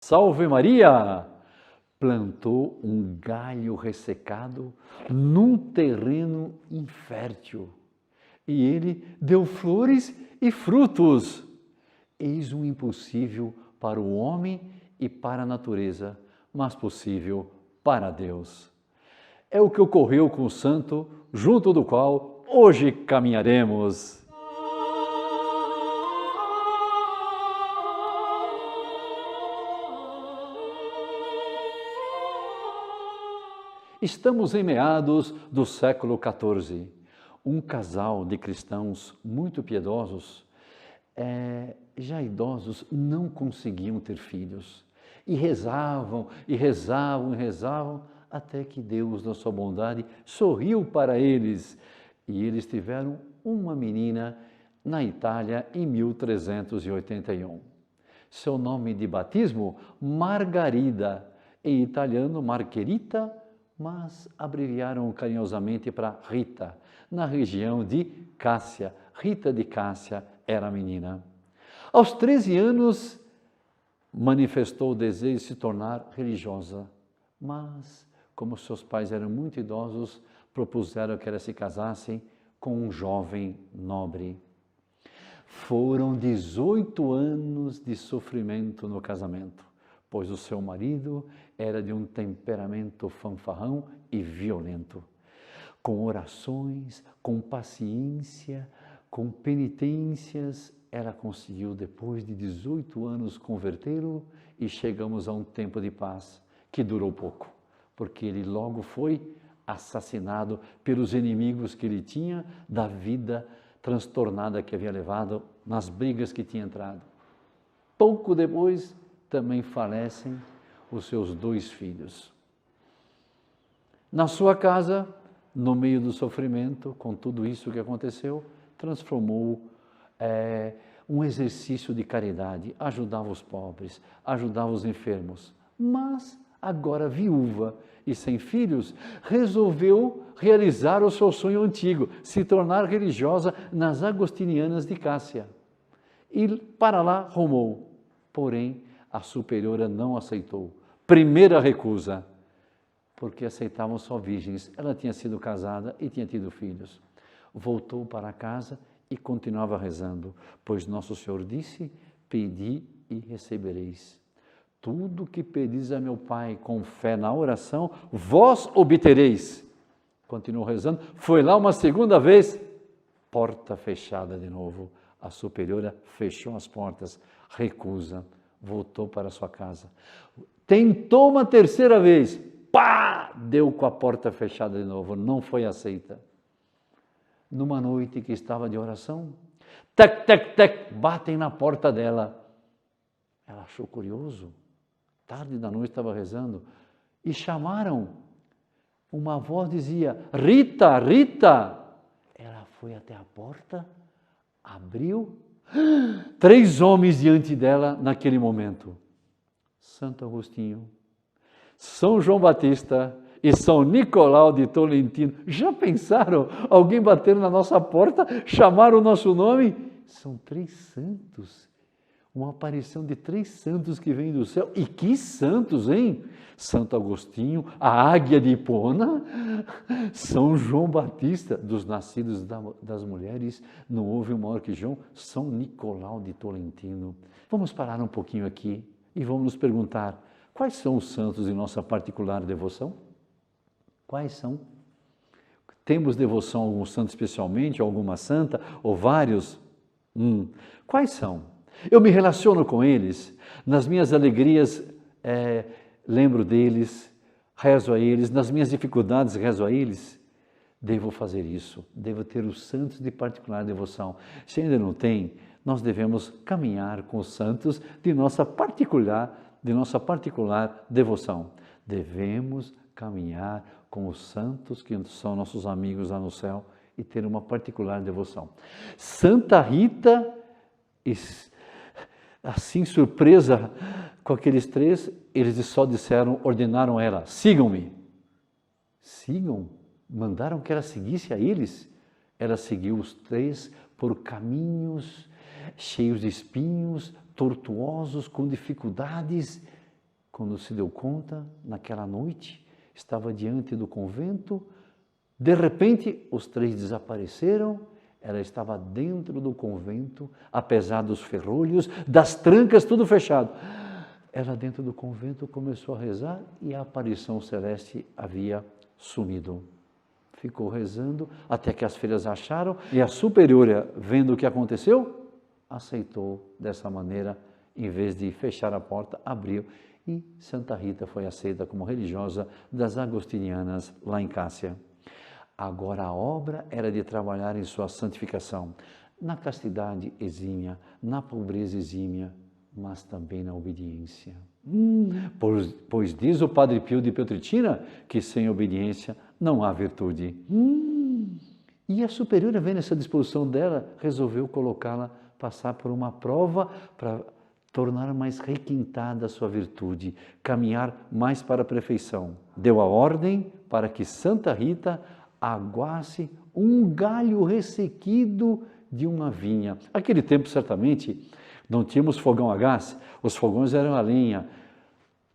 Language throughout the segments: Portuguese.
Salve Maria! Plantou um galho ressecado num terreno infértil e ele deu flores e frutos. Eis um impossível para o homem e para a natureza, mas possível para Deus. É o que ocorreu com o santo, junto do qual hoje caminharemos. Estamos em meados do século XIV. Um casal de cristãos muito piedosos, já idosos, não conseguiam ter filhos. E rezavam, e rezavam, e rezavam, até que Deus, na sua bondade, sorriu para eles. E eles tiveram uma menina na Itália em 1381. Seu nome de batismo, Margarida, em italiano, Margherita, mas abreviaram carinhosamente para Rita, na região de Cássia. Rita de Cássia era a menina. Aos 13 anos, manifestou o desejo de se tornar religiosa, mas, como seus pais eram muito idosos, propuseram que ela se casasse com um jovem nobre. Foram 18 anos de sofrimento no casamento, pois o seu marido era de um temperamento fanfarrão e violento. Com orações, com paciência, com penitências, ela conseguiu, depois de 18 anos, convertê-lo e chegamos a um tempo de paz, que durou pouco, porque ele logo foi assassinado pelos inimigos que ele tinha da vida transtornada que havia levado nas brigas que tinha entrado. Pouco depois, também falecem os seus 2 filhos. Na sua casa, no meio do sofrimento, com tudo isso que aconteceu, transformou um exercício de caridade, ajudava os pobres, ajudava os enfermos, mas agora viúva e sem filhos, resolveu realizar o seu sonho antigo, se tornar religiosa nas Agostinianas de Cássia. E para lá rumou, porém a superiora não aceitou. Primeira recusa, porque aceitavam só virgens. Ela tinha sido casada e tinha tido filhos. Voltou para casa e continuava rezando, pois Nosso Senhor disse: pedi e recebereis. Tudo que pedis a meu Pai com fé na oração, vós obtereis. Continuou rezando, foi lá uma segunda vez, porta fechada de novo. A superiora fechou as portas, recusa, voltou para sua casa. Tentou uma terceira vez, pá! Deu com a porta fechada de novo, não foi aceita. Numa noite que estava de oração, tec, tec, tec, batem na porta dela. Ela achou curioso, tarde da noite estava rezando, e chamaram. Uma voz dizia: Rita, Rita! Ela foi até a porta, abriu, 3 homens diante dela naquele momento. Santo Agostinho, São João Batista e São Nicolau de Tolentino. Já pensaram? Alguém bater na nossa porta, chamar o nosso nome? São 3 santos. Uma aparição de 3 santos que vêm do céu. E que santos, hein? Santo Agostinho, a águia de Hipona, São João Batista, dos nascidos das mulheres, não houve um maior que João, São Nicolau de Tolentino. Vamos parar um pouquinho aqui e vamos nos perguntar, quais são os santos em nossa particular devoção? Quais são? Temos devoção a algum santo especialmente, a alguma santa, ou vários? Quais são? Eu me relaciono com eles, nas minhas alegrias lembro deles, rezo a eles, nas minhas dificuldades rezo a eles. Devo fazer isso, devo ter os santos de particular devoção. Se ainda não tem, nós devemos caminhar com os santos de nossa particular devoção. Devemos caminhar com os santos que são nossos amigos lá no céu e ter uma particular devoção. Santa Rita, assim surpresa com aqueles 3, eles só disseram, ordenaram ela: sigam-me. Sigam? Mandaram que ela seguisse a eles. Ela seguiu os 3 por caminhos cheios de espinhos, tortuosos, com dificuldades, Quando se deu conta, naquela noite, estava diante do convento, de repente os 3 desapareceram, ela estava dentro do convento, apesar dos ferrolhos, das trancas, tudo fechado. Ela dentro do convento começou a rezar e a aparição celeste havia sumido. Ficou rezando até que as freiras acharam e a superiora, vendo o que aconteceu, aceitou dessa maneira, em vez de fechar a porta, abriu e Santa Rita foi aceita como religiosa das agostinianas lá em Cássia. Agora a obra era de trabalhar em sua santificação, na castidade exímia, na pobreza exímia, mas também na obediência. Pois diz o Padre Pio de Pietrelcina que sem obediência não há virtude. E a superiora, vendo essa disposição dela, resolveu colocá-la, passar por uma prova para tornar mais requintada a sua virtude, caminhar mais para a perfeição. Deu a ordem para que Santa Rita aguasse um galho ressequido de uma vinha. Naquele tempo, certamente, não tínhamos fogão a gás, os fogões eram a lenha.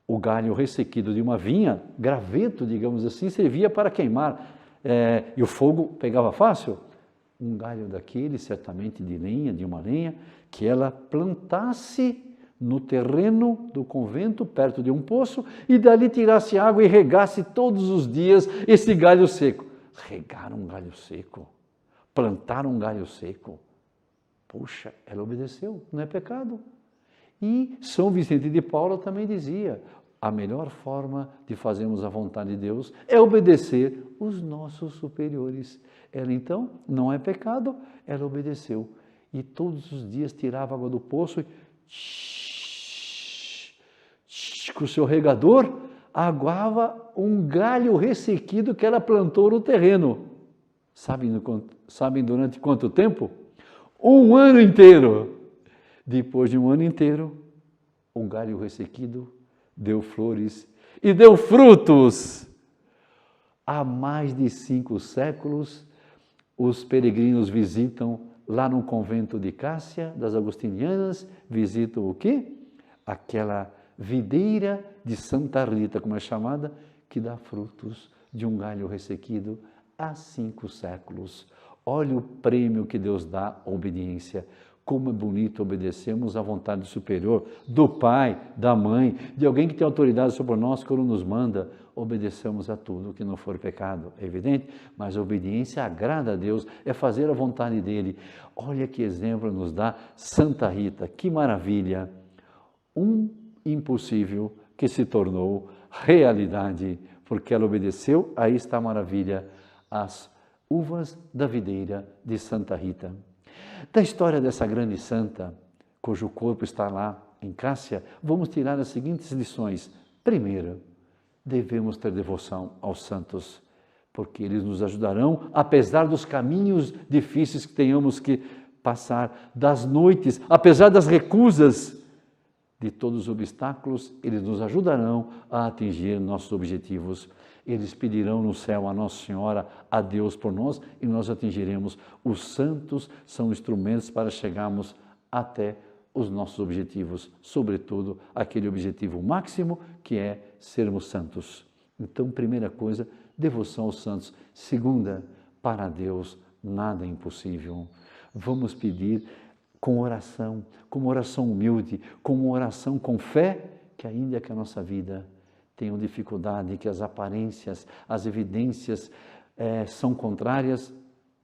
O galho ressequido de uma vinha, graveto, digamos assim, servia para queimar. E o fogo pegava fácil. Um galho daquele, certamente de lenha, de uma lenha, que ela plantasse no terreno do convento, perto de um poço, e dali tirasse água e regasse todos os dias esse galho seco. Regar um galho seco, plantar um galho seco. Puxa, ela obedeceu, não é pecado. E São Vicente de Paulo também dizia, a melhor forma de fazermos a vontade de Deus é obedecer os nossos superiores. Ela então, não é pecado, ela obedeceu. E todos os dias tirava água do poço e com o seu regador, aguava um galho ressequido que ela plantou no terreno. Sabem durante quanto tempo? 1 ano inteiro. Depois de 1 ano inteiro, o galho ressequido deu flores e deu frutos. Há mais de 5 séculos, os peregrinos visitam lá no convento de Cássia, das agostinianas, visitam o quê? Aquela videira de Santa Rita, como é chamada, que dá frutos de um galho ressequido há 5 séculos. Olha o prêmio que Deus dá à obediência. Como é bonito obedecermos à vontade superior do Pai, da Mãe, de alguém que tem autoridade sobre nós, quando nos manda, obedeçamos a tudo que não for pecado, é evidente, mas a obediência agrada a Deus, é fazer a vontade dEle. Olha que exemplo nos dá Santa Rita, que maravilha! Um impossível que se tornou realidade, porque ela obedeceu, aí está a maravilha, as uvas da videira de Santa Rita. Da história dessa grande santa, cujo corpo está lá em Cássia, vamos tirar as seguintes lições. Primeiro, devemos ter devoção aos santos, porque eles nos ajudarão, apesar dos caminhos difíceis que tenhamos que passar, das noites, apesar das recusas, de todos os obstáculos, eles nos ajudarão a atingir nossos objetivos. Eles pedirão no céu a Nossa Senhora, a Deus por nós, e nós atingiremos. Os santos são instrumentos para chegarmos até os nossos objetivos, sobretudo aquele objetivo máximo que é sermos santos. Então, primeira coisa, devoção aos santos. Segunda, para Deus nada é impossível. Vamos pedir com oração, com uma oração humilde, com uma oração com fé, que ainda que a nossa vida tenha dificuldade, que as aparências, as evidências são contrárias,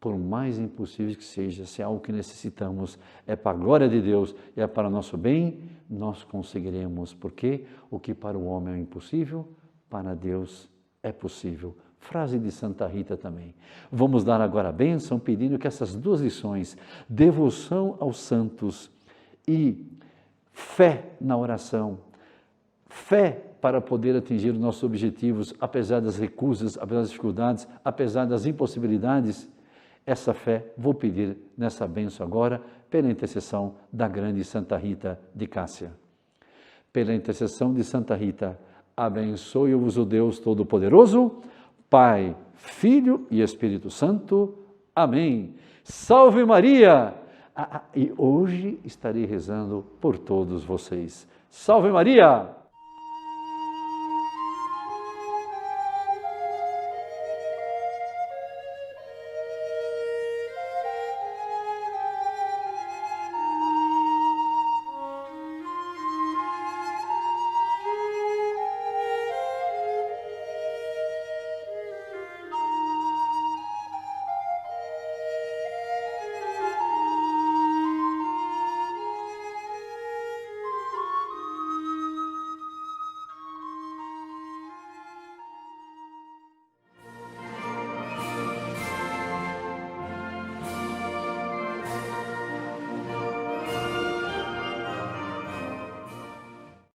por mais impossível que seja, se é algo que necessitamos, é para a glória de Deus e é para o nosso bem, nós conseguiremos, porque o que para o homem é impossível, para Deus é possível. Frase de Santa Rita também. Vamos dar agora a bênção, pedindo que essas 2 lições, devoção aos santos e fé na oração, fé para poder atingir os nossos objetivos, apesar das recusas, apesar das dificuldades, apesar das impossibilidades, essa fé vou pedir nessa bênção agora, pela intercessão da grande Santa Rita de Cássia. Pela intercessão de Santa Rita, abençoe-vos o Deus Todo-Poderoso, Pai, Filho e Espírito Santo. Amém. Salve Maria! E hoje estarei rezando por todos vocês. Salve Maria!